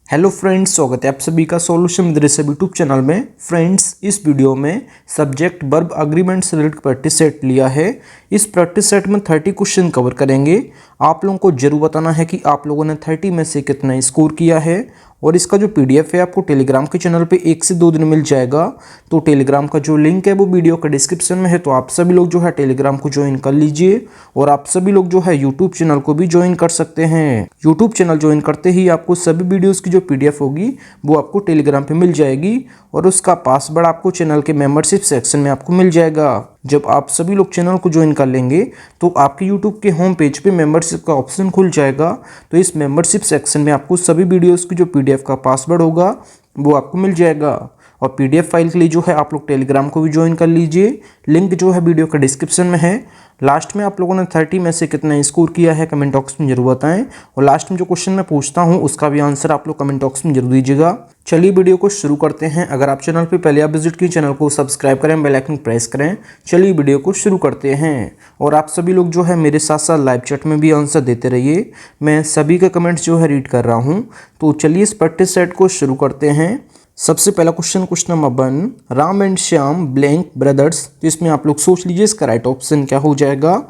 Hello friends, स्वागत है आप सभी का सॉल्यूशन मदरसा यूट्यूब चैनल में। फ्रेंड्स, इस वीडियो में सब्जेक्ट वर्ब अग्रीमेंट से रिलेटेड प्रैक्टिस सेट लिया है। इस प्रैक्टिस सेट में 30 क्वेश्चन कवर करेंगे। आप लोगों को जरूर बताना है कि आप लोगों ने 30 में से कितना स्कोर किया है। और इसका जो पीडीएफ है आपको टेलीग्राम के चैनल पे 1 से 2 दिन मिल जाएगा। तो टेलीग्राम का जो लिंक है वो वीडियो का डिस्क्रिप्शन में है, तो आप सभी लोग जो है टेलीग्राम को ज्वाइन कर लीजिए। और आप सभी लोग जो है यूट्यूब चैनल को भी ज्वाइन कर सकते हैं। यूट्यूब चैनल ज्वाइन करते ही आपको सभी वीडियोस की जो पीडीएफ होगी वो आपको टेलीग्राम पे मिल जाएगी और उसका पासवर्ड आपको चैनल के मेंबरशिप सेक्शन में आपको मिल जाएगा। जब आप सभी लोग चैनल को ज्वाइन कर लेंगे तो आपके यूट्यूब के होम पेज पे मेंबरशिप का ऑप्शन खुल जाएगा। तो इस मेंबरशिप सेक्शन में आपको सभी वीडियोस की जो पीडीएफ का पासवर्ड होगा वो आपको मिल जाएगा। और पीडीएफ फाइल के लिए जो है आप लोग टेलीग्राम को भी ज्वाइन कर लीजिए। लिंक जो है वीडियो का डिस्क्रिप्शन में है। लास्ट में आप लोगों ने 30 में से कितना स्कोर किया है कमेंट बॉक्स में जरूर बताएं। और लास्ट में जो क्वेश्चन मैं पूछता हूं उसका भी आंसर आप लोग कमेंट बॉक्स में जरूर दीजिएगा। चलिए वीडियो को शुरू करते हैं। अगर आप चैनल पे पहले आप विजिट की चैनल को सब्सक्राइब करें, बेल आइकन प्रेस करें। चलिए वीडियो को शुरू करते हैं। और आप सभी लोग जो है मेरे साथ साथ लाइव चैट में भी आंसर देते रहिए। मैं सभी के कमेंट्स जो है रीड कर रहा हूँ। तो चलिए इस प्रैक्टिस सेट को शुरू करते हैं। सबसे पहला question number 1, Ram and Shyam blank brothers. तो इसमें आप लोग सोच लीजिए इसका राइट ऑप्शन क्या हो जाएगा।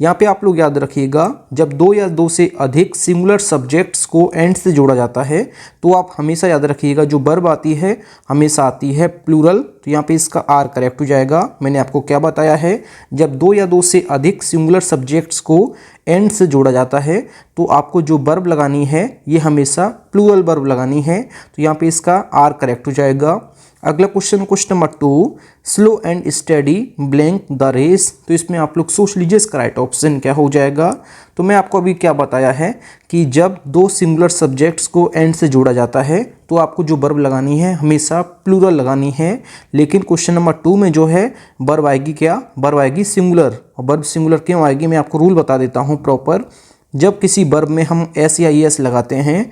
यहाँ पे आप लोग याद रखिएगा, जब 2 या 2 से अधिक सिंगुलर सब्जेक्ट्स को एंड से जोड़ा जाता है तो आप हमेशा याद रखिएगा जो वर्ब आती है हमेशा आती है प्लूरल। तो यहाँ पे इसका आर करेक्ट हो जाएगा। मैंने आपको क्या बताया है, जब 2 या 2 से अधिक सिंगुलर सब्जेक्ट्स को एंड से जोड़ा जाता है तो आपको जो वर्ब लगानी है ये हमेशा प्लूरल वर्ब लगानी है। तो यहाँ पे इसका आर करेक्ट हो जाएगा। अगला question number 2, slow and steady blank the race. तो इसमें आप लोग सोच लीजिए इसका राइट ऑप्शन क्या हो जाएगा। तो मैं आपको अभी क्या बताया है कि जब 2 सिंगुलर सब्जेक्ट्स को एंड से जोड़ा जाता है तो आपको जो वर्ब लगानी है हमेशा प्लूरल लगानी है। लेकिन क्वेश्चन नंबर 2 में जो है वर्ब आएगी क्या, वर्ब आएगी सिंगुलर। और वर्ब सिंगुलर क्यों आएगी मैं आपको रूल बता देता हूँ प्रॉपर। जब किसी वर्ब में हम एस या ई एस लगाते हैं,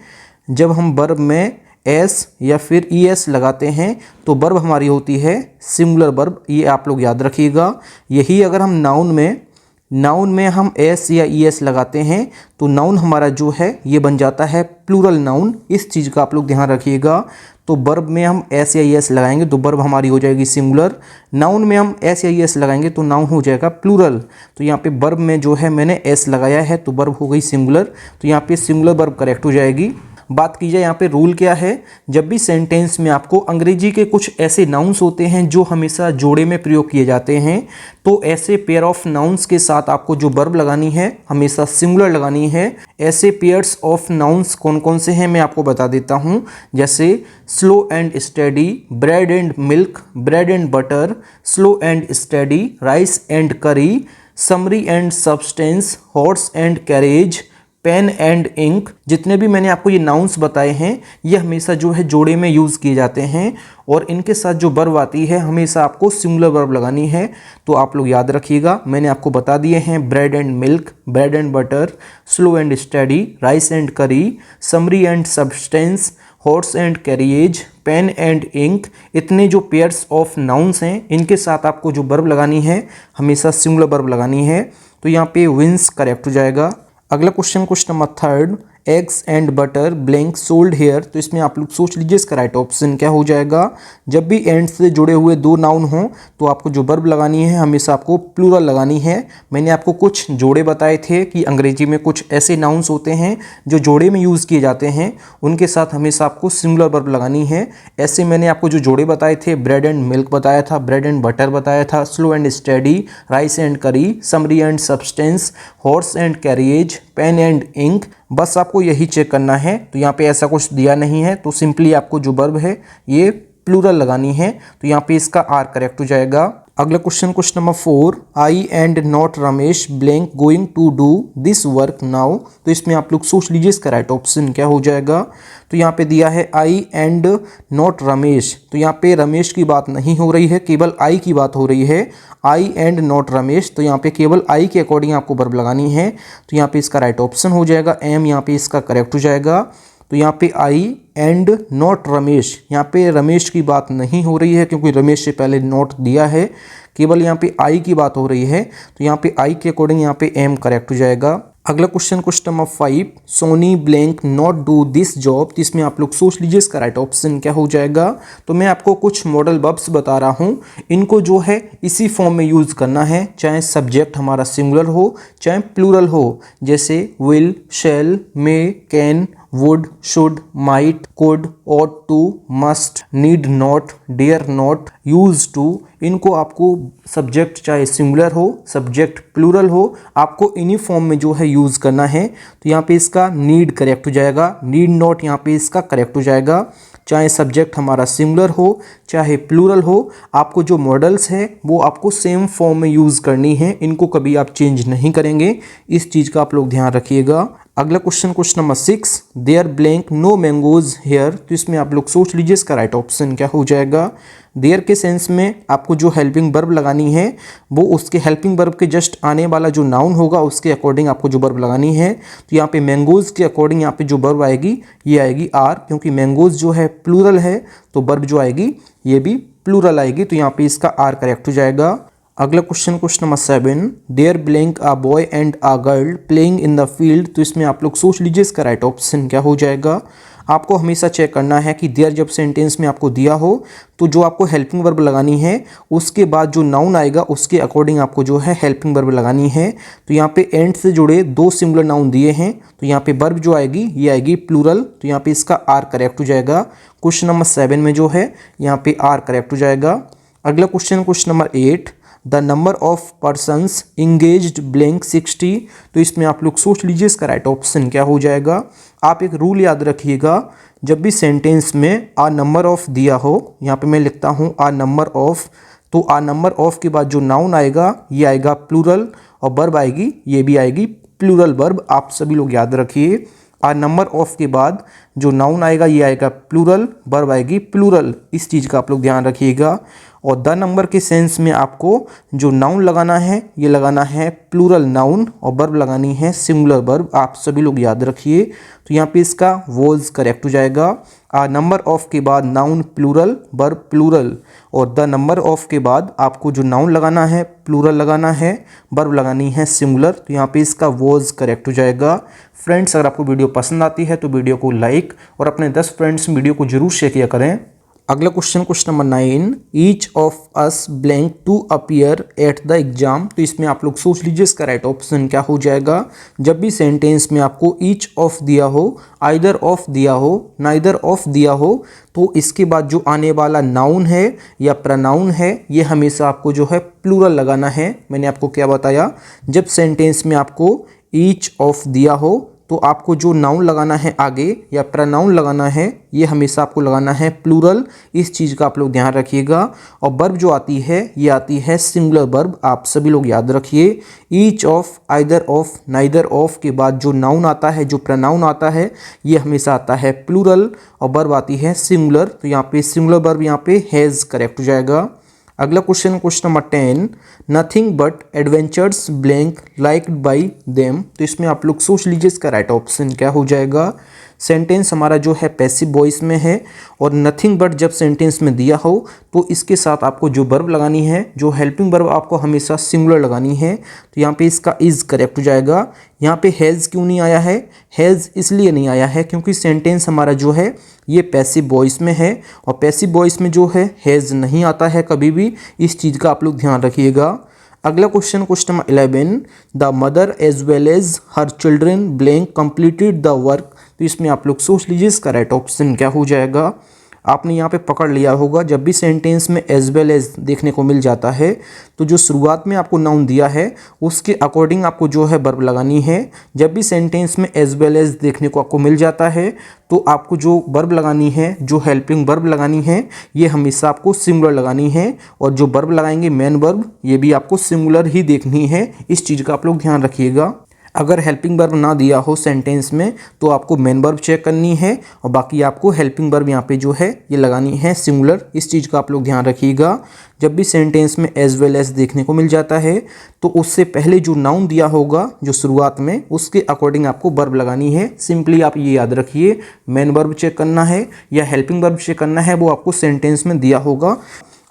जब हम वर्ब में एस या फिर ई एस लगाते हैं तो वर्ब हमारी होती है सिंगुलर वर्ब। ये आप लोग याद रखिएगा। यही अगर हम नाउन में हम एस या ई एस लगाते हैं तो नाउन हमारा जो है ये बन जाता है प्लूरल नाउन। इस चीज़ का आप लोग ध्यान रखिएगा। तो वर्ब में हम एस या ई एस लगाएंगे तो वर्ब हमारी हो जाएगी सिंगुलर। नाउन में हम एस या ई एस लगाएंगे तो नाउन हो जाएगा प्लूरल। तो यहाँ पे वर्ब में जो है मैंने एस लगाया है तो वर्ब हो गई सिंगुलर। तो यहाँ पे सिंगुलर वर्ब करेक्ट हो जाएगी। बात की जाए यहाँ पे रूल क्या है, जब भी सेंटेंस में आपको अंग्रेजी के कुछ ऐसे नाउन्स होते हैं जो हमेशा जोड़े में प्रयोग किए जाते हैं, तो ऐसे पेयर ऑफ नाउन्स के साथ आपको जो वर्ब लगानी है हमेशा सिंगुलर लगानी है। ऐसे पेयर्स ऑफ नाउन्स कौन कौन से हैं मैं आपको बता देता हूँ। जैसे slow and steady, bread and milk, bread and butter, slow and steady, rice and curry, summary and substance, horse and carriage, pen and ink. जितने भी मैंने आपको ये नाउन्स बताए हैं ये हमेशा जो है जोड़े में यूज़ किए जाते हैं और इनके साथ जो वर्ब आती है हमेशा आपको सिंगुलर वर्ब लगानी है। तो आप लोग याद रखिएगा, मैंने आपको बता दिए हैं bread and milk, bread and butter, slow and steady, rice and curry, summary and substance, horse and carriage, pen and ink. इतने जो पेयर्स ऑफ नाउन्स हैं इनके साथ आपको जो वर्ब लगानी है हमेशा सिंगुलर वर्ब लगानी है। तो यहाँ पे विंस करेक्ट हो जाएगा। अगला question number 3, eggs and butter blank sold here. तो इसमें आप लोग सोच लीजिए इसका राइट ऑप्शन क्या हो जाएगा। जब भी एंड से जुड़े हुए 2 नाउन हों तो आपको जो वर्ब लगानी है हमेशा आपको प्लूरल लगानी है। मैंने आपको कुछ जोड़े बताए थे कि अंग्रेजी में कुछ ऐसे नाउन्स होते हैं जो जोड़े में यूज़ किए जाते हैं, उनके साथ हमेशा आपको सिंगुलर वर्ब लगानी है। ऐसे मैंने आपको जो जोड़े बताए थे, ब्रेड एंड मिल्क बताया था, ब्रेड एंड बटर बताया था, slow and steady, rice and curry, summary and substance, horse and carriage, pen and ink. बस आपको यही चेक करना है। तो यहाँ पे ऐसा कुछ दिया नहीं है तो सिंपली आपको जो वर्ब है ये प्लूरल लगानी है। तो यहाँ पे इसका आर करेक्ट हो जाएगा। अगला question number 4, I and not Ramesh blank going to do this work now. तो इसमें आप लोग सोच लीजिए इसका राइट ऑप्शन क्या हो जाएगा। तो यहाँ पे दिया है आई एंड नॉट रमेश। तो यहाँ पे रमेश की बात नहीं हो रही है, केवल आई की बात हो रही है। आई एंड नॉट रमेश, तो यहाँ पे केवल आई के अकॉर्डिंग आपको वर्ब लगानी है। तो यहाँ पे इसका राइट ऑप्शन हो जाएगा एम। यहाँ पे इसका करेक्ट हो जाएगा। तो यहाँ पे आई एंड नॉट रमेश, यहाँ पे रमेश की बात नहीं हो रही है क्योंकि रमेश से पहले नॉट दिया है। केवल यहाँ पे आई की बात हो रही है। तो यहाँ पे आई के अकॉर्डिंग यहाँ पे एम करेक्ट हो जाएगा। अगला question number 5, Soni blank not do this job. तो इसमें आप लोग सोच लीजिए इसका राइट ऑप्शन क्या हो जाएगा। तो मैं आपको कुछ मॉडल वर्ब्स बता रहा हूँ, इनको जो है इसी फॉर्म में यूज़ करना है, चाहे सब्जेक्ट हमारा सिंगुलर हो चाहे प्लूरल हो, जैसे will, shall, may, can, would, should, might, could, ought to, must, need not, dare not, use to. इनको आपको सब्जेक्ट चाहे सिंगुलर हो सब्जेक्ट प्लूरल हो, आपको इन्हीं फॉर्म में जो है यूज़ करना है। तो यहाँ पे इसका नीड करेक्ट हो जाएगा, नीड नॉट यहाँ पे इसका करेक्ट हो जाएगा। चाहे सब्जेक्ट हमारा सिंगुलर हो चाहे प्लूरल हो, आपको जो मॉडल्स हैं वो आपको सेम फॉर्म में यूज़ करनी है, इनको कभी आप चेंज नहीं करेंगे, इस चीज़ का आप लोग ध्यान रखिएगा। अगला question number 6, there blank no mangoes here. तो इसमें आप लोग सोच लीजिए इसका राइट ऑप्शन क्या हो जाएगा। देयर के सेंस में आपको जो हेल्पिंग वर्ब लगानी है वो उसके हेल्पिंग वर्ब के जस्ट आने वाला जो नाउन होगा उसके अकॉर्डिंग आपको जो वर्ब लगानी है। तो यहाँ पे मैंगोज के अकॉर्डिंग यहाँ पे जो वर्ब आएगी ये आएगी आर, क्योंकि मैंगोज जो है प्लूरल है तो वर्ब जो आएगी ये भी प्लूरल आएगी, तो यहाँ पे इसका आर करेक्ट हो जाएगा। अगला question number 7, there blank a boy and a girl playing in the field. तो इसमें आप लोग सोच लीजिए इसका राइट ऑप्शन क्या हो जाएगा। आपको हमेशा चेक करना है कि देयर जब सेंटेंस में आपको दिया हो तो जो आपको हेल्पिंग वर्ब लगानी है उसके बाद जो नाउन आएगा उसके अकॉर्डिंग आपको जो है हेल्पिंग वर्ब लगानी है। तो यहाँ पे एंड से जुड़े 2 सिंगुलर नाउन दिए हैं, तो यहाँ पे वर्ब जो आएगी ये आएगी प्लूरल, तो यहाँ पे इसका आर करेक्ट हो जाएगा। क्वेश्चन नंबर 7 में जो है यहाँ पे आर करेक्ट हो जाएगा। अगला question number 8, the number of persons engaged blank 60। तो इसमें आप लोग सोच लीजिए इसका राइट ऑप्शन क्या हो जाएगा। आप एक रूल याद रखिएगा, जब भी सेंटेंस में आ नंबर ऑफ दिया हो, यहाँ पे मैं लिखता हूँ आ नंबर ऑफ, तो आ नंबर ऑफ के बाद जो नाउन आएगा ये आएगा प्लूरल और वर्ब आएगी ये भी आएगी प्लूरल वर्ब। आप सभी लोग याद रखिए, आ नंबर ऑफ के बाद जो नाउन आएगा ये आएगा प्लूरल, वर्ब आएगी प्लूरल, इस चीज़ का आप लोग ध्यान रखिएगा। और द नंबर के सेंस में आपको जो नाउन लगाना है ये लगाना है प्लूरल नाउन और वर्ब लगानी है सिंगुलर वर्ब, आप सभी लोग याद रखिए। तो यहाँ पे इसका वॉज करेक्ट हो जाएगा। आ नंबर ऑफ के बाद नाउन प्लूरल वर्ब प्लूरल, और द नंबर ऑफ के बाद आपको जो नाउन लगाना है प्लूरल लगाना है, वर्ब लगानी है सिंगुलर, तो यहाँ पे इसका वॉज करेक्ट हो जाएगा। फ्रेंड्स, अगर आपको वीडियो पसंद आती है तो वीडियो को लाइक और अपने 10 फ्रेंड्स वीडियो को जरूर शेयर किया करें। अगला question number 9, each of us blank to appear at the exam. तो इसमें आप लोग सोच लीजिए इसका राइट ऑप्शन क्या हो जाएगा। जब भी सेंटेंस में आपको ईच ऑफ दिया हो, आइदर ऑफ दिया हो, नाइदर ऑफ दिया हो, तो इसके बाद जो आने वाला नाउन है या प्रनाउन है ये हमेशा आपको जो है प्लूरल लगाना है। मैंने आपको क्या बताया, जब सेंटेंस में आपको ईच ऑफ दिया हो तो आपको जो नाउन लगाना है आगे या प्रनाउन लगाना है ये हमेशा आपको लगाना है प्लूरल, इस चीज़ का आप लोग ध्यान रखिएगा। और वर्ब जो आती है ये आती है सिंगुलर वर्ब, आप सभी लोग याद रखिए। Each of, either of, neither of के बाद जो नाउन आता है, जो प्रनाउन आता है ये हमेशा आता है प्लूरल और वर्ब आती है सिंगुलर, तो यहाँ पे सिंगुलर वर्ब यहाँ पे हैज़ करेक्ट हो जाएगा। अगला question number 10, nothing but adventures blank liked by them. तो इसमें आप लोग सोच लीजिए इसका राइट ऑप्शन क्या हो जाएगा। सेंटेंस हमारा जो है पैसिव वॉइस में है और नथिंग बट जब सेंटेंस में दिया हो तो इसके साथ आपको जो वर्ब लगानी है, जो हेल्पिंग वर्ब आपको हमेशा सिंगुलर लगानी है, तो यहाँ पे इसका इज़ करेक्ट हो जाएगा। यहाँ पे हैज़ क्यों नहीं आया है, हैज़ इसलिए नहीं आया है क्योंकि सेंटेंस हमारा जो है ये पैसिव वॉइस में है और पैसिव वॉइस में जो है हैज़ नहीं आता है कभी भी, इस चीज़ का आप लोग ध्यान रखिएगा। अगला question number 11, the mother as well as her children blank completed the work. तो इसमें आप लोग सोच लीजिए इसका राइट ऑप्शन क्या हो जाएगा। आपने यहाँ पे पकड़ लिया होगा, जब भी सेंटेंस में एज वेल एज देखने को मिल जाता है तो जो शुरुआत में आपको नाउन दिया है उसके अकॉर्डिंग आपको जो है वर्ब लगानी है। जब भी सेंटेंस में एज वेल एज देखने को आपको मिल जाता है तो आपको जो वर्ब लगानी है, जो हेल्पिंग वर्ब लगानी है ये हमेशा आपको सिंगुलर लगानी है, और जो वर्ब लगाएंगे मेन वर्ब ये भी आपको सिंगुलर ही देखनी है, इस चीज़ का आप लोग ध्यान रखिएगा। अगर हेल्पिंग वर्ब ना दिया हो सेंटेंस में तो आपको मेन वर्ब चेक करनी है और बाकी आपको हेल्पिंग वर्ब यहाँ पे जो है ये लगानी है सिंगुलर, इस चीज़ का आप लोग ध्यान रखिएगा। जब भी सेंटेंस में एज वेल एज देखने को मिल जाता है तो उससे पहले जो नाउन दिया होगा जो शुरुआत में, उसके अकॉर्डिंग आपको वर्ब लगानी है। सिंपली आप ये याद रखिए, मेन वर्ब चेक करना है या हेल्पिंग वर्ब चेक करना है, वो आपको सेंटेंस में दिया होगा।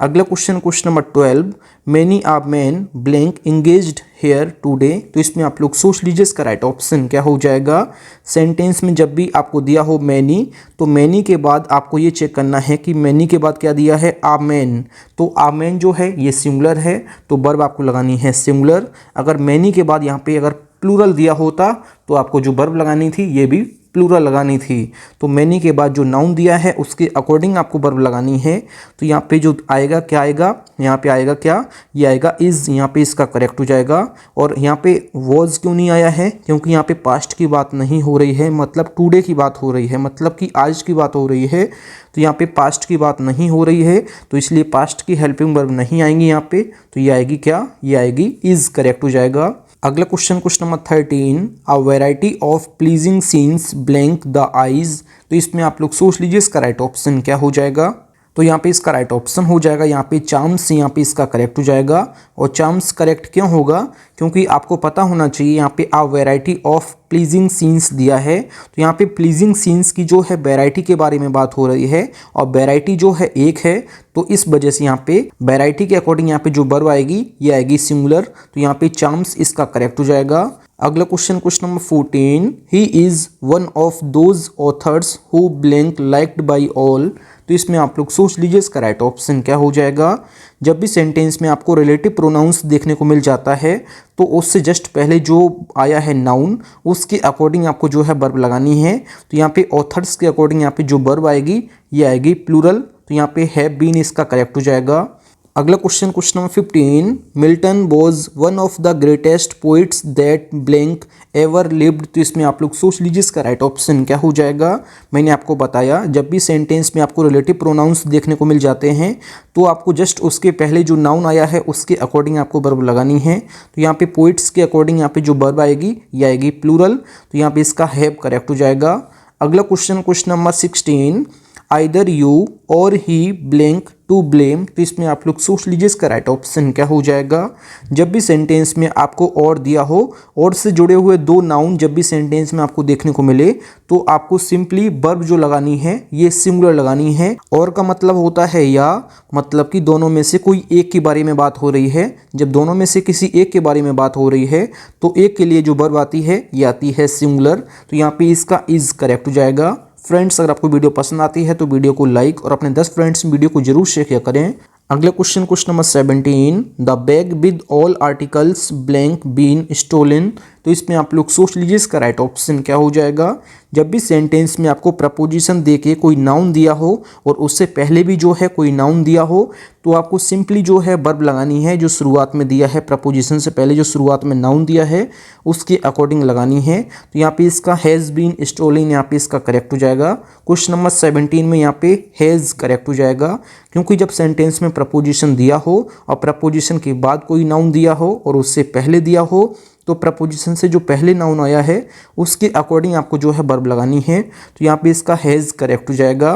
अगला question number 12, many are man blank engaged here today. तो इसमें आप लोग सोच लीजिए इसका राइट ऑप्शन क्या हो जाएगा। सेंटेंस में जब भी आपको दिया हो मैनी, तो मैनी के बाद आपको ये चेक करना है कि मैनी के बाद क्या दिया है, आ मैन। तो आ मैन जो है ये सिंगुलर है, तो वर्ब आपको लगानी है सिंगुलर। अगर मैनी के बाद यहाँ पे अगर प्लूरल दिया होता तो आपको जो वर्ब लगानी थी ये भी प्लूरल लगानी थी। तो मैनी के बाद जो नाउन दिया है उसके अकॉर्डिंग आपको वर्ब लगानी है। तो यहाँ पे जो आएगा क्या आएगा, यहाँ पे आएगा क्या, ये आएगा इज़। यहाँ पे इसका करेक्ट हो जाएगा। और यहाँ पे वॉज क्यों नहीं आया है, क्योंकि यहाँ पे पास्ट की बात नहीं हो रही है, मतलब टुडे की बात हो रही है, मतलब कि आज की बात हो रही है। तो यहाँ पे पास्ट की बात नहीं हो रही है, तो इसलिए पास्ट की हेल्पिंग वर्ब नहीं आएंगी यहाँ पे। तो ये आएगी क्या, ये आएगी इज़, करेक्ट हो जाएगा। अगला question number 13, a variety of pleasing scenes blank the eyes. तो इसमें आप लोग सोच लीजिए इसका राइट ऑप्शन क्या हो जाएगा। तो यहाँ पे इसका राइट ऑप्शन हो जाएगा यहाँ पे चार्म्स, यहाँ पे इसका करेक्ट हो जाएगा। और चार्म्स करेक्ट क्यों होगा, क्योंकि आपको पता होना चाहिए यहाँ पे आ वैरायटी ऑफ प्लीजिंग सीन्स दिया है। तो यहाँ पे प्लीजिंग सीन्स की जो है वैरायटी के बारे में बात हो रही है, और वैरायटी जो है एक है, तो इस वजह से यहाँ पे वैरायटी के अकॉर्डिंग यहाँ पे जो वर्ब आएगी ये आएगी सिंगुलर। तो यहाँ पे चार्म्स इसका करेक्ट हो जाएगा। अगला question number 14, he is one of those authors who blank liked by all. तो इसमें आप लोग सोच लीजिए इसका राइट ऑप्शन क्या हो जाएगा। जब भी सेंटेंस में आपको रिलेटिव प्रोनाउंस देखने को मिल जाता है, तो उससे जस्ट पहले जो आया है नाउन, उसके अकॉर्डिंग आपको जो है वर्ब लगानी है। तो यहाँ पे ऑथर्स के अकॉर्डिंग यहाँ पे जो वर्ब आएगी ये आएगी प्लूरल। तो यहाँ पे हैव बीन इसका करेक्ट हो जाएगा। अगला question number 15, Milton was one of the greatest poets that blank ever lived. तो इसमें आप लोग सोच लीजिए इसका राइट ऑप्शन क्या हो जाएगा। मैंने आपको बताया जब भी सेंटेंस में आपको रिलेटिव प्रोनाउंस देखने को मिल जाते हैं, तो आपको जस्ट उसके पहले जो नाउन आया है उसके अकॉर्डिंग आपको वर्ब लगानी है। तो यहाँ पे पोइट्स के अकॉर्डिंग यहाँ पे जो वर्ब आएगी ये आएगी प्लूरल। तो यहाँ पे इसका हैव करेक्ट हो जाएगा। अगला क्वेश्चन नंबर 16, आइदर यू और ही ब्लैंक टू ब्लेम। तो इसमें आप लोग सोच लीजिए इसका राइट ऑप्शन क्या हो जाएगा। जब भी सेंटेंस में आपको और दिया हो, और से जुड़े हुए दो नाउन जब भी सेंटेंस में आपको देखने को मिले, तो आपको सिंपली वर्ब जो लगानी है ये सिंगुलर लगानी है। और का मतलब होता है या, मतलब कि दोनों में से कोई एक के बारे में बात हो रही है। जब दोनों में से किसी एक के बारे में बात हो रही है, तो एक के लिए जो वर्ब आती है ये आती है सिंगुलर। तो यहाँ पे इसका इज करेक्ट हो जाएगा। फ्रेंड्स, अगर आपको वीडियो पसंद आती है तो वीडियो को लाइक और अपने 10 फ्रेंड्स में वीडियो को जरूर शेयर करें। अगला question number 17, the bag with all articles blank been stolen. तो इसमें आप लोग सोच लीजिए इसका राइट ऑप्शन क्या हो जाएगा। जब भी सेंटेंस में आपको प्रपोजिशन देके कोई नाउन दिया हो और उससे पहले भी जो है कोई नाउन दिया हो, तो आपको सिंपली जो है वर्ब लगानी है जो शुरुआत में दिया है, प्रपोजिशन से पहले जो शुरुआत में नाउन दिया है उसके अकॉर्डिंग लगानी है। तो यहाँ पे इसका हैज़ बीन स्टोलन, यहाँ पे इसका करेक्ट हो जाएगा। क्वेश्चन नंबर 17 में यहाँ पे हैज़ करेक्ट हो जाएगा, क्योंकि जब सेंटेंस में प्रपोजिशन दिया हो और प्रपोजिशन के बाद कोई नाउन दिया हो और उससे पहले दिया हो, तो प्रपोजिशन से जो पहले नाउन आया है उसके अकॉर्डिंग आपको जो है वर्ब लगानी है। तो यहाँ पे इसका हैज़ करेक्ट हो जाएगा।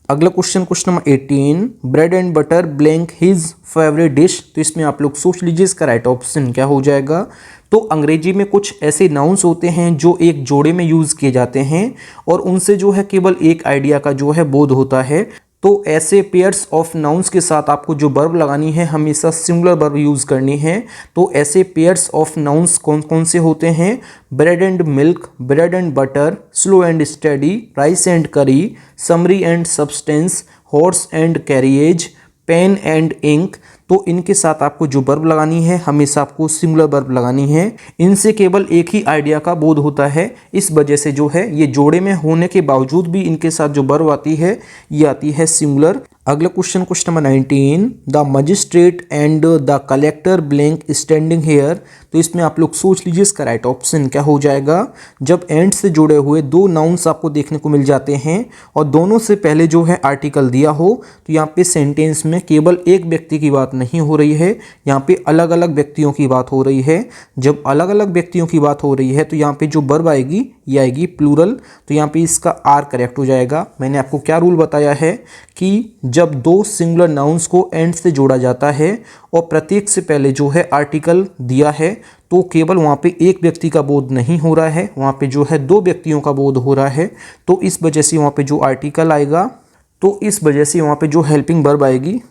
अगला question number 18, bread and butter blank his favourite dish. तो इसमें आप लोग सोच लीजिए इसका राइट ऑप्शन क्या हो जाएगा। तो अंग्रेजी में कुछ ऐसे नाउन्स होते हैं जो एक जोड़े में यूज़ किए जाते हैं और उनसे जो है केवल एक आइडिया का जो है बोध होता है। तो ऐसे पेयर्स ऑफ नाउन्स के साथ आपको जो वर्ब लगानी है हमेशा सिंगुलर वर्ब यूज़ करनी है। तो ऐसे पेयर्स ऑफ नाउन्स कौन कौन से होते हैं, bread and milk, bread and butter, slow and steady, rice and curry, summary and substance, horse and carriage, pen and ink. तो इनके साथ आपको जो वर्ब लगानी है हमेशा आपको सिंगुलर वर्ब लगानी है। इनसे केवल एक ही आइडिया का बोध होता है, इस वजह से जो है ये जोड़े में होने के बावजूद भी इनके साथ जो वर्ब आती है ये आती है सिंगुलर। अगला question number 19, the magistrate and the collector blank standing here. तो इसमें आप लोग सोच लीजिए इसका राइट ऑप्शन क्या हो जाएगा। जब एंड से जुड़े हुए दो नाउन्स आपको देखने को मिल जाते हैं और दोनों से पहले जो है आर्टिकल दिया हो, तो यहाँ पे सेंटेंस में केवल एक व्यक्ति की बात नहीं हो रही है, यहाँ पे अलग अलग व्यक्तियों की बात हो रही है। जब अलग अलग व्यक्तियों की बात हो रही है तो यहाँ पे जो वर्ब आएगी ये आएगी प्लूरल। तो यहाँ पे इसका आर करेक्ट हो जाएगा। मैंने आपको क्या रूल बताया है कि जब दो सिंगुलर नाउन्स को एंड से जोड़ा जाता है और प्रत्येक से पहले जो है आर्टिकल दिया है, तो केवल वहाँ पे एक व्यक्ति का बोध नहीं हो रहा है, वहाँ पे जो है दो व्यक्तियों का बोध हो रहा है। तो इस वजह से वहाँ पे जो आर्टिकल आएगा तो इस वजह से वहाँ पे जो हेल्पिंग वर्ब आएगी,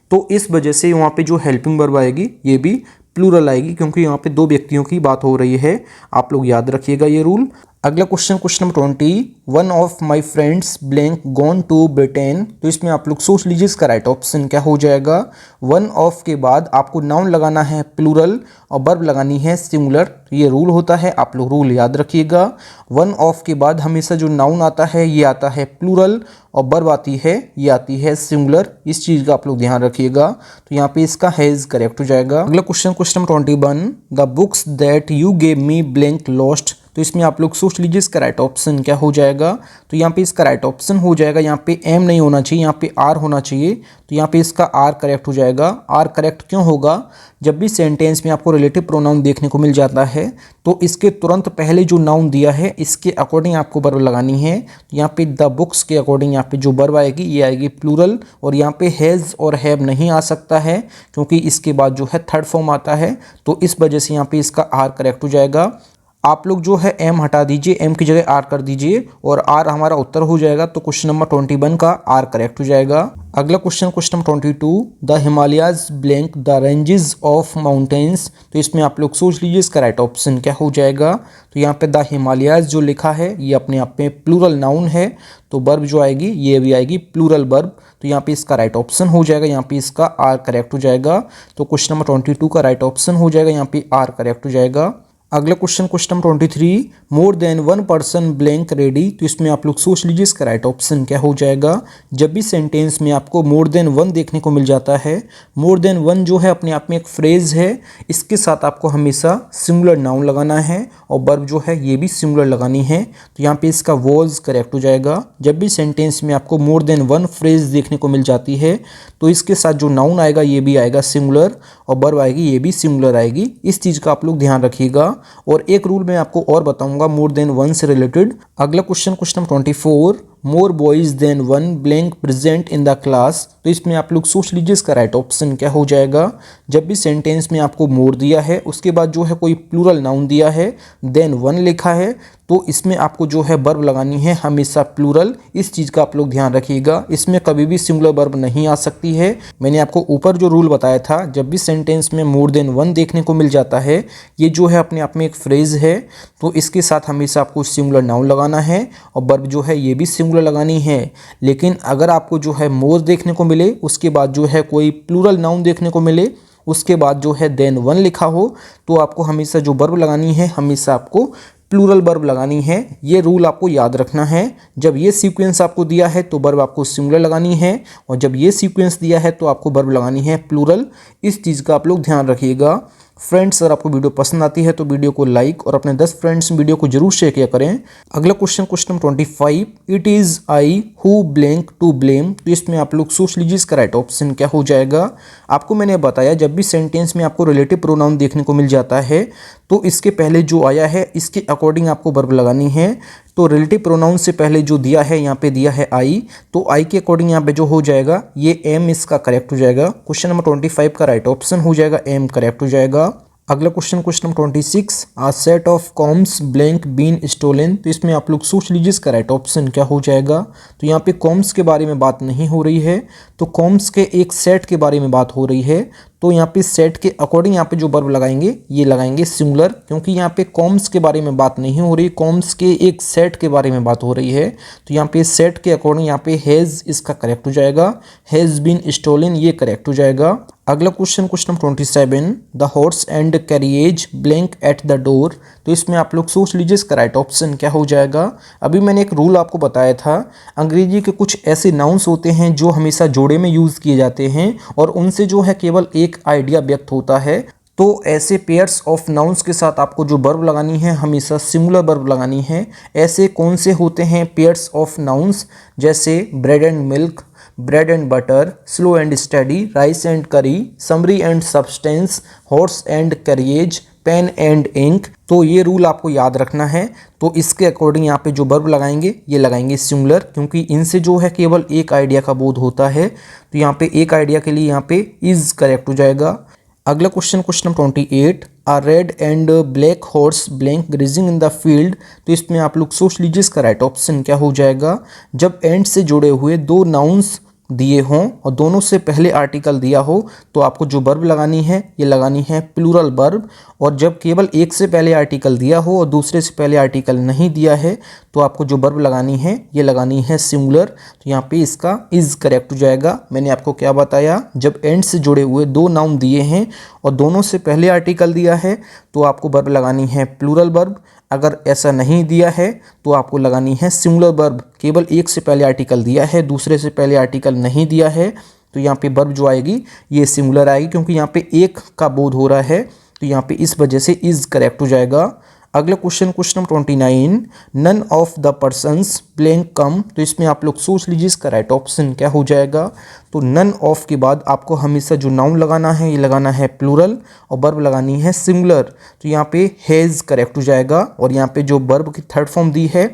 ये भी प्लूरल आएगी, क्योंकि यहाँ पे दो व्यक्तियों की बात हो रही है। आप लोग याद रखिएगा ये रूल। अगला question number 20, one of my friends blank gone to Britain. तो इसमें आप लोग सोच लीजिए इसका राइट ऑप्शन क्या हो जाएगा। वन ऑफ के बाद आपको नाउन लगाना है प्लूरल और वर्ब लगानी है सिंगुलर। तो ये रूल होता है, आप लोग रूल याद रखिएगा। वन ऑफ के बाद हमेशा जो नाउन आता है ये आता है प्लूरल और वर्ब आती है सिंगुलर। इस चीज़ का आप लोग ध्यान रखिएगा। तो यहाँ पे इसका हैज करेक्ट हो जाएगा। अगला question number 21, the books that you gave me blank lost. तो इसमें आप लोग सोच लीजिए इसका राइट ऑप्शन क्या हो जाएगा। तो यहाँ पे इसका राइट ऑप्शन हो जाएगा, यहाँ पे एम नहीं होना चाहिए, यहाँ पे आर होना चाहिए। तो यहाँ पे इसका आर करेक्ट हो जाएगा। आर करेक्ट क्यों होगा? जब भी सेंटेंस में आपको रिलेटिव प्रोनाउन देखने को मिल जाता है तो इसके तुरंत पहले जो नाउन दिया है इसके अकॉर्डिंग आपको वर्ब लगानी है। तो यहाँ पे द बुक्स के अकॉर्डिंग यहाँ पे जो वर्ब आएगी ये आएगी प्लूरल, और यहाँ पे हैज़ और हैव नहीं आ सकता है क्योंकि इसके बाद जो है थर्ड फॉर्म आता है। तो इस वजह से यहाँ पे इसका आर करेक्ट हो जाएगा। आप लोग जो है एम हटा दीजिए, एम की जगह आर कर दीजिए और आर हमारा उत्तर हो जाएगा। तो क्वेश्चन नंबर 21 का आर करेक्ट हो जाएगा। अगला question number 22, the Himalayas blank the ranges of mountains. तो इसमें आप लोग सोच लीजिए इसका राइट ऑप्शन क्या हो जाएगा। तो यहाँ पे द हिमालयाज जो लिखा है ये अपने आप में प्लूरल नाउन है, तो वर्ब जो आएगी ये भी आएगी प्लूरल वर्ब। तो यहाँ पे इसका राइट ऑप्शन हो जाएगा, यहाँ पे इसका आर करेक्ट हो जाएगा। तो क्वेश्चन नंबर 22 का राइट ऑप्शन हो जाएगा, यहाँ पे आर करेक्ट हो जाएगा। अगला क्वेश्चन नंबर 23, मोर than one person blank ready. तो इसमें आप लोग सोच लीजिए इसका राइट ऑप्शन क्या हो जाएगा। जब भी सेंटेंस में आपको मोर देन वन देखने को मिल जाता है, मोर देन वन जो है अपने आप में एक फ्रेज है, इसके साथ आपको हमेशा सिंगुलर नाउन लगाना है और वर्ब जो है ये भी सिंगुलर लगानी है। तो यहाँ पे इसका वॉज करेक्ट हो जाएगा। जब भी सेंटेंस में आपको मोर देन वन फ्रेज देखने को मिल जाती है तो इसके साथ जो नाउन आएगा ये भी आएगा सिंगुलर और वर्ब आएगी ये भी सिंगुलर आएगी। इस चीज़ का आप लोग ध्यान रखिएगा। और एक रूल मैं आपको और बताऊंगा मोर देन वन से रिलेटेड। अगला question number 24, more boys than one blank present in the class. तो इसमें आप लोग सोच लीजिए इसका राइट ऑप्शन क्या हो जाएगा। जब भी सेंटेंस में आपको मोर दिया है उसके बाद जो है कोई प्लूरल नाउन दिया है देन वन लिखा है तो इसमें आपको जो है वर्ब लगानी है हमेशा प्लूरल। इस चीज़ का आप लोग ध्यान रखिएगा। इसमें कभी भी सिंगुलर वर्ब नहीं आ सकती है। मैंने आपको ऊपर जो रूल बताया था, जब भी सेंटेंस में मोर देन वन देखने को मिल जाता है ये जो है अपने आप में एक फ्रेज है, तो इसके साथ हमेशा आपको सिंगुलर नाउन लगाना है और वर्ब जो है ये भी सिंगुलर लगानी है। लेकिन अगर आपको जो है मोर देखने को मिले उसके बाद जो है कोई प्लूरल नाउन देखने को मिले उसके बाद जो है देन वन लिखा हो तो आपको हमेशा जो वर्ब लगानी है हमेशा आपको प्लूरल वर्ब लगानी है। ये रूल आपको याद रखना है। जब ये सीक्वेंस आपको दिया है तो वर्ब आपको सिंगुलर लगानी है और जब ये सीक्वेंस दिया है तो आपको वर्ब लगानी है प्लूरल। इस चीज़ का आप लोग ध्यान रखिएगा। फ्रेंड्स, अगर आपको वीडियो पसंद आती है तो वीडियो को लाइक और अपने 10 फ्रेंड्स वीडियो को जरूर शेयर किया करें। अगला question number 25, it is I who blank to blame. तो इसमें आप लोग सोच लीजिए इसका राइट ऑप्शन क्या हो जाएगा। आपको मैंने बताया जब भी सेंटेंस में आपको रिलेटिव प्रोनाउन देखने को मिल जाता है तो इसके पहले जो आया है इसके अकॉर्डिंग आपको वर्ब लगानी है। तो रिलेटिव प्रोनाउन से पहले जो दिया है यहाँ पे दिया है आई, तो आई के अकॉर्डिंग यहाँ पे जो हो जाएगा ये एम इसका करेक्ट हो जाएगा। क्वेश्चन नंबर 25 का राइट ऑप्शन हो जाएगा एम करेक्ट हो जाएगा। अगला question number 26, a set of combs blank been stolen. तो इसमें आप लोग सोच लीजिए इसका राइट ऑप्शन क्या हो जाएगा। तो यहाँ पे कॉम्स के बारे में बात नहीं हो रही है, तो कॉम्स के एक सेट के बारे में बात हो रही है। तो यहाँ पे सेट के अकॉर्डिंग यहाँ पे जो वर्ब लगाएंगे ये लगाएंगे सिंगुलर, क्योंकि यहाँ पे कॉम्स के बारे में बात नहीं हो रही, कॉम्स के एक सेट के बारे में बात हो रही है। तो यहाँ पे सेट के अकॉर्डिंग यहाँ पे हैज़ इसका करेक्ट हो जाएगा, हैज़ बीन स्टोलन ये करेक्ट हो जाएगा। अगला question number 27, the horse and carriage blank at the door. तो इसमें आप लोग सोच लीजिए इसका राइट ऑप्शन क्या हो जाएगा। अभी मैंने एक रूल आपको बताया था, अंग्रेजी के कुछ ऐसे नाउन्स होते हैं जो हमेशा जोड़े में यूज़ किए जाते हैं और उनसे जो है केवल एक आइडिया व्यक्त होता है। तो ऐसे पेयर्स ऑफ नाउन्स के साथ आपको जो वर्ब लगानी है हमेशा सिंगुलर वर्ब लगानी है। ऐसे कौन से होते हैं पेयर्स ऑफ नाउन्स, जैसे bread and milk, bread and butter, slow and steady, rice and curry, summary and substance, horse and carriage, pen and ink. तो ये रूल आपको याद रखना है। तो इसके अकॉर्डिंग यहाँ पे जो वर्ब लगाएंगे ये लगाएंगे सिंगुलर, क्योंकि इनसे जो है केवल एक आइडिया का बोध होता है। तो यहाँ पे एक आइडिया के लिए यहाँ पे इज करेक्ट हो जाएगा। अगला question number 28, a red and black horse blank grazing in the field. तो इसमें आप लोग सोच लीजिए इसका राइट ऑप्शन क्या हो जाएगा। जब एंड से जुड़े हुए दो नाउन्स दिए हों और दोनों से पहले आर्टिकल दिया हो तो आपको जो वर्ब लगानी है ये लगानी है प्लूरल वर्ब। और जब केवल एक से पहले आर्टिकल दिया हो और दूसरे से पहले आर्टिकल नहीं दिया है तो आपको जो वर्ब लगानी है ये लगानी है सिंगुलर। तो यहाँ पे इसका इज़ करेक्ट हो जाएगा। मैंने आपको क्या बताया, जब एंड से जुड़े हुए दो नाउन दिए हैं और दोनों से पहले आर्टिकल दिया है तो आपको वर्ब लगानी है प्लूरल वर्ब। अगर ऐसा नहीं दिया है तो आपको लगानी है सिंगुलर वर्ब। केवल एक से पहले आर्टिकल दिया है, दूसरे से पहले आर्टिकल नहीं दिया है तो यहाँ पे वर्ब जो आएगी ये सिंगुलर आएगी, क्योंकि यहाँ पे एक का बोध हो रहा है तो यहाँ पे इस वजह से इज करेक्ट हो जाएगा। अगला question number 29, none of the persons blank come. तो इसमें आप लोग सोच लीजिए इसका राइट ऑप्शन क्या हो जाएगा। तो नन ऑफ के बाद आपको हमेशा जो नाउन लगाना है ये लगाना है प्लूरल और वर्ब लगानी है सिंगुलर। तो यहाँ पे हैज़ करेक्ट हो जाएगा। और यहाँ पे जो वर्ब की थर्ड फॉर्म दी है,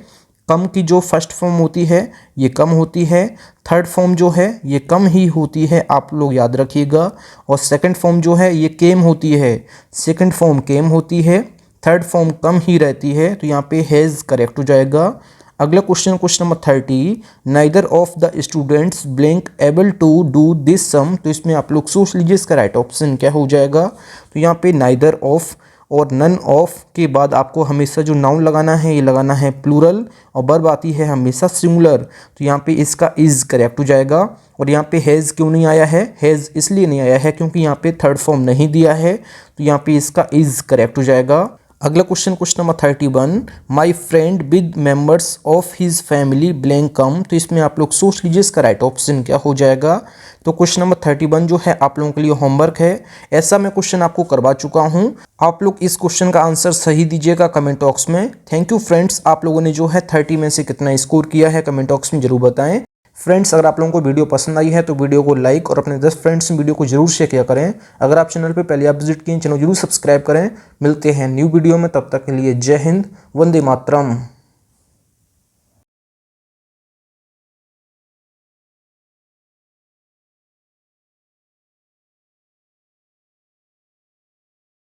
कम की जो फर्स्ट फॉर्म होती है ये कम होती है, थर्ड फॉर्म जो है ये कम ही होती है, आप लोग याद रखिएगा। और सेकंड फॉर्म जो है ये केम होती है, सेकंड फॉर्म केम होती है, थर्ड फॉर्म कम ही रहती है। तो यहाँ पे हैज़ करेक्ट हो जाएगा। अगला question number 30, neither of the students blank able to do this sum. तो इसमें आप लोग सोच लीजिए इसका राइट ऑप्शन क्या हो जाएगा। तो यहाँ पे नाइदर ऑफ और नन ऑफ के बाद आपको हमेशा जो नाउन लगाना है ये लगाना है प्लूरल और वर्ब आती है हमेशा सिंगुलर। तो यहाँ पे इसका इज़ करेक्ट हो जाएगा। और यहाँ पे हैज़ क्यों नहीं आया है, हैज़ इसलिए नहीं आया है क्योंकि यहाँ पे थर्ड फॉर्म नहीं दिया है, तो यहाँ पे इसका इज़ करेक्ट हो जाएगा। अगला question number 31, my friend with members of his family blank come. तो इसमें आप लोग सोच लीजिए इसका राइट ऑप्शन क्या हो जाएगा। तो क्वेश्चन नंबर 31 जो है आप लोगों के लिए होमवर्क है, ऐसा मैं क्वेश्चन आपको करवा चुका हूं। आप लोग इस क्वेश्चन का आंसर सही दीजिएगा कमेंट बॉक्स में। थैंक यू फ्रेंड्स, आप लोगों ने जो है 30 में से कितना स्कोर किया है कमेंट बॉक्स में जरूर बताएं। फ्रेंड्स, अगर आप लोगों को वीडियो पसंद आई है तो वीडियो को लाइक और अपने 10 फ्रेंड्स में वीडियो को जरूर शेयर किया करें। अगर आप चैनल पे पहले आप विजिट किए, चैनल जरूर सब्सक्राइब करें। मिलते हैं न्यू वीडियो में, तब तक के लिए जय हिंद, वंदे मातरम।